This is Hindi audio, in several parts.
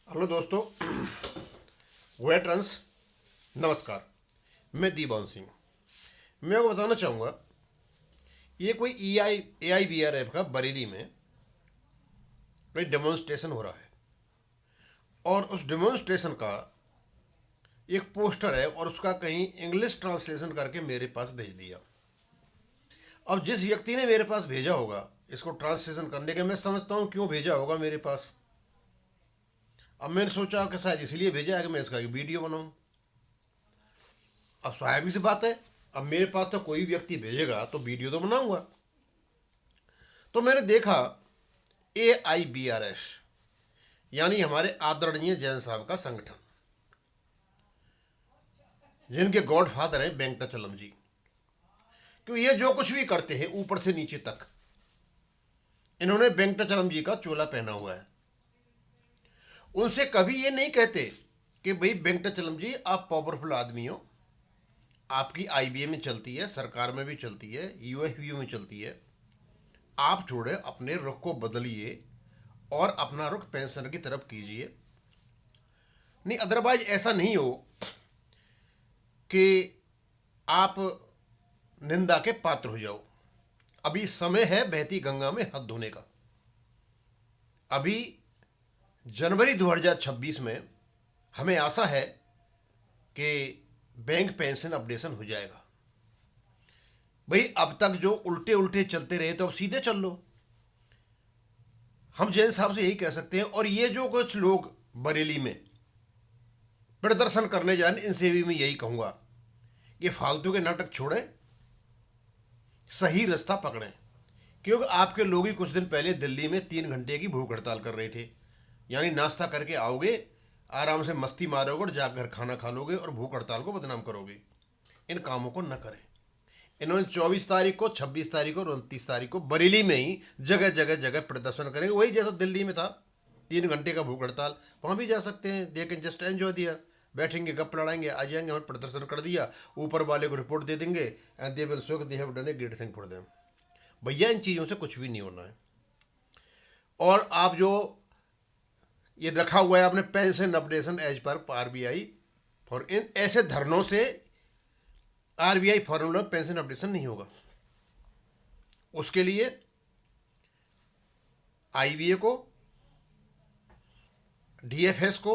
हेलो दोस्तों, वेटरन्स, नमस्कार। मैं दीवान सिंह। मैं आपको बताना चाहूँगा, ये कोई AIBR ऐप का बरेली में कोई डेमोन्स्ट्रेशन हो रहा है और उस डेमोन्स्ट्रेशन का एक पोस्टर है और उसका कहीं इंग्लिश ट्रांसलेशन करके मेरे पास भेज दिया। अब जिस व्यक्ति ने मेरे पास भेजा होगा इसको ट्रांसलेशन करने के, मैं समझता हूँ क्यों भेजा होगा मेरे पास। अब मैंने सोचा कि शायद इसलिए भेजा है कि मैं इसका एक वीडियो बनाऊँ। अब स्वाभाविक सी बात है, अब मेरे पास तो कोई व्यक्ति भेजेगा तो वीडियो तो बनाऊंगा। तो मैंने देखा AIBRS, यानी हमारे आदरणीय जैन साहब का संगठन, जिनके गॉड फादर हैं वेंकटाचलम जी। क्योंकि ये जो कुछ भी करते हैं ऊपर से नीचे तक इन्होंने वेंकटाचलम जी का चोला पहना हुआ है। उनसे कभी ये नहीं कहते कि भाई वेंकटाचलम जी आप पावरफुल आदमी हो, आपकी IBA में चलती है, सरकार में भी चलती है, UFU में चलती है, आप थोड़े अपने रुख को बदलिए और अपना रुख पेंशन की तरफ कीजिए। नहीं, अदरवाइज ऐसा नहीं हो कि आप निंदा के पात्र हो जाओ। अभी समय है बहती गंगा में हाथ धोने का। अभी जनवरी 2026 में हमें आशा है कि बैंक पेंशन अपडेशन हो जाएगा। भाई अब तक जो उल्टे उल्टे चलते रहे तो अब सीधे चल लो। हम जैन साहब से यही कह सकते हैं। और ये जो कुछ लोग बरेली में प्रदर्शन करने जाए, इनसे भी मैं यही कहूंगा कि फालतू के नाटक छोड़ें, सही रास्ता पकड़ें। क्योंकि आपके लोग ही कुछ दिन पहले दिल्ली में 3 घंटे की भूख हड़ताल कर रहे थे। यानी नाश्ता करके आओगे, आराम से मस्ती मारोगे और जाकर खाना खा लोगे और भूख हड़ताल को बदनाम करोगे। इन कामों को न करें। इन्होंने 24 तारीख को, 26 तारीख को और 29 तारीख को बरेली में ही जगह जगह जगह प्रदर्शन करेंगे, वही जैसा दिल्ली में था 3 घंटे का भूख हड़ताल। वहाँ भी जा सकते हैं, दे कैन जस्ट एंजॉय दिया। बैठेंगे, गप लड़ाएंगे, आ जाएंगे, हमने प्रदर्शन कर दिया, ऊपर वाले को रिपोर्ट दे देंगे and they will show they have done a great thing for them. भैया इन चीज़ों से कुछ भी नहीं होना है। और आप जो ये रखा हुआ है आपने पेंशन अपडेशन एज पर RBI, फॉर इन ऐसे धरनों से RBI फॉर्मूला पेंशन अपडेशन नहीं होगा। उसके लिए IBA को, DFS को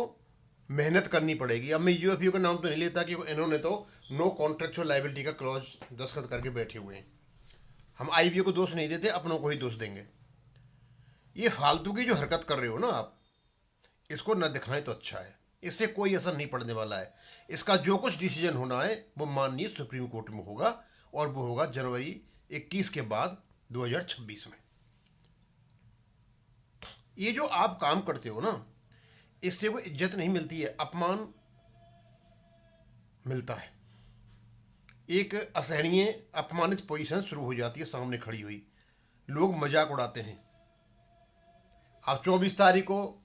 मेहनत करनी पड़ेगी। अब मैं UFU का नाम तो नहीं लेता कि इन्होंने तो नो कॉन्ट्रेक्चुअल लाइबिलिटी का क्लॉज दस्तखत करके बैठे हुए हैं। हम IBA को दोष नहीं देते, अपनों को ही दोष देंगे। ये फालतू की जो हरकत कर रहे हो ना आप, इसको न दिखाएं तो अच्छा है। इससे कोई असर नहीं पड़ने वाला है। इसका जो कुछ डिसीजन होना है वो माननीय सुप्रीम कोर्ट में होगा और वो होगा जनवरी 21 के बाद 2026 में। ये जो आप काम करते हो ना, इससे कोई इज्जत नहीं मिलती है, अपमान मिलता है। एक असहनीय अपमानित पोजीशन शुरू हो जाती है सामने खड़ी हुई। लोग मजाक उड़ाते हैं। आप 24 तारीख को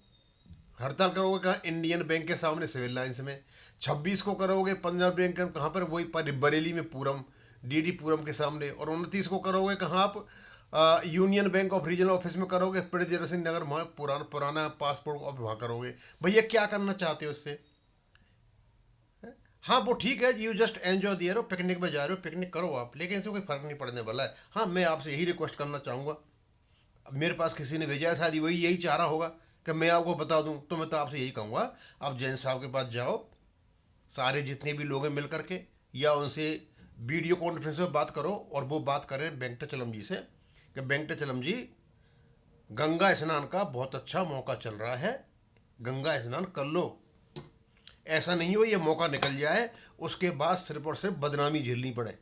हड़ताल करोगे कहाँ? इंडियन बैंक के सामने सिविल लाइन्स में। 26 को करोगे पंजाब बैंक के कहाँ पर? वही बरेली में पूरम, DD पूरम के सामने। और 29 को करोगे कहाँ आप? Union bank of regional office में करोगे, प्रियदर्शन सिंह नगर, वहाँ पुराना पासपोर्ट ऑफिस वहाँ करोगे। भैया क्या करना चाहते हो इससे? हाँ वो ठीक है, यू जस्ट एंजॉय दिए रहो, पिकनिक में जा रहे हो, पिकनिक करो आप, लेकिन इससे कोई फर्क नहीं पड़ने वाला है। हाँ मैं आपसे यही रिक्वेस्ट करना चाहूँगा, मेरे पास किसी ने भेजा है, शायद वही यही चाह रहा होगा कि मैं आपको बता दूं। तो मैं तो आपसे यही कहूँगा, आप जैन साहब के पास जाओ, सारे जितने भी लोग हैं मिल करके, या उनसे वीडियो कॉन्फ्रेंस में बात करो और वो बात करें वेंकटाचलम जी से कि वेंकटाचलम जी, गंगा स्नान का बहुत अच्छा मौका चल रहा है, गंगा स्नान कर लो। ऐसा नहीं हो ये मौका निकल जाए, उसके बाद सिर्फ और सिर्फ बदनामी झेलनी पड़े।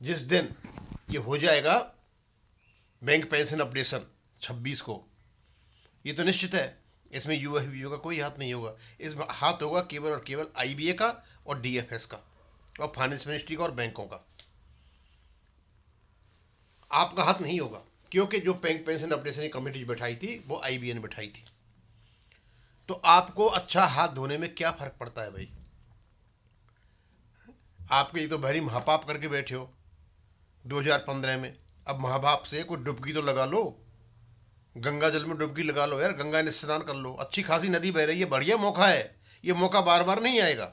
जिस दिन ये हो जाएगा बैंक पेंशन अपडेशन 26 को, ये तो निश्चित है, इसमें UFU का कोई हाथ नहीं होगा। इसमें हाथ होगा केवल और केवल IBA का और DFS का और फाइनेंस मिनिस्ट्री का और बैंकों का। आपका हाथ नहीं होगा, क्योंकि जो बैंक पेंशन अपडेशन की कमेटी बैठाई थी वो IBA ने बैठाई थी। तो आपको अच्छा हाथ धोने में क्या फर्क पड़ता है भाई? आपके ये तो भरी महापाप करके बैठे हो 2015 में। अब महापाप से कोई डुबकी तो लगा लो। गंगा जल में डुबकी लगा लो यार, गंगा में स्नान कर लो, अच्छी खासी नदी बह रही है, बढ़िया मौका है, ये मौका बार बार नहीं आएगा।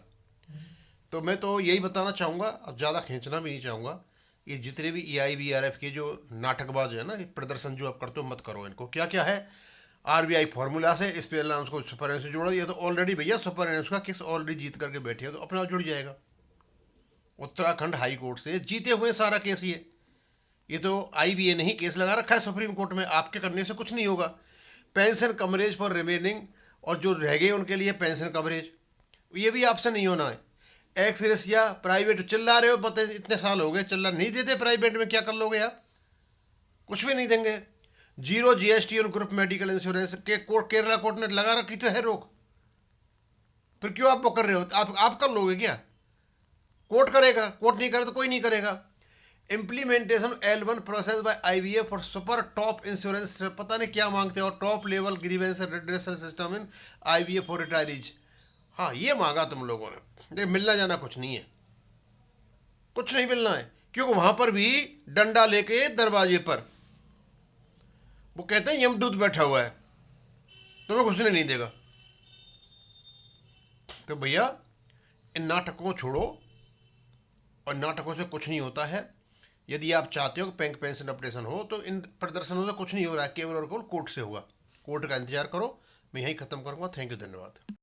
तो मैं तो यही बताना चाहूँगा, अब ज़्यादा खींचना भी नहीं चाहूँगा, ये जितने भी EIBRF के जो नाटकबाज है ना, ये प्रदर्शन जो आप करते हो मत करो इनको। क्या क्या है, RBI फार्मूला से इस पे अलाउंस को सुपर से जोड़ो, ये तो ऑलरेडी भैया सुपर का किस ऑलरेडी जीत करके बैठे हो, तो अपने आप जुड़ जाएगा। उत्तराखंड हाई कोर्ट से जीते हुए सारा केस ये तो IBA ने ही केस लगा रखा है सुप्रीम कोर्ट में, आपके करने से कुछ नहीं होगा। पेंशन कवरेज फॉर रिमेनिंग, और जो रह गए उनके लिए पेंशन कवरेज, ये भी आपसे नहीं होना है। एक्स रेसिया प्राइवेट चिल्ला रहे हो, पता है इतने साल हो गए चिल्ला, नहीं देते प्राइवेट में, क्या कर लोगे आप, कुछ भी नहीं देंगे। जीरो GST और ग्रुप मेडिकल इंश्योरेंस के कोर्ट, केरला कोर्ट ने लगा रखी तो है रोक, फिर क्यों आप वो कर रहे हो, आप कर लोगे क्या, कोर्ट करेगा, कोर्ट नहीं करे तो कोई नहीं करेगा। Implementation L1 process by IBA for super top insurance, पता नहीं क्या मांगते हो, top level grievance redressal system in IBA for retirees. हाँ ये मांगा तुम लोगों ने, ये मिलना जाना कुछ नहीं है, कुछ नहीं मिलना है, क्योंकि वहां पर भी डंडा लेके दरवाजे पर वो कहते हैं यमदूत बैठा हुआ है, तुम्हें घुसने नहीं देगा। तो भैया इन नाटकों को छोड़ो, और नाटकों से कुछ नहीं होता है। यदि आप चाहते हो कि बैंक पेंशन अपडेशन हो, तो इन प्रदर्शनों से कुछ नहीं हो रहा है, केवल और केवल कोर्ट से होगा। कोर्ट का इंतजार करो। मैं यहीं खत्म करूंगा। थैंक यू, धन्यवाद।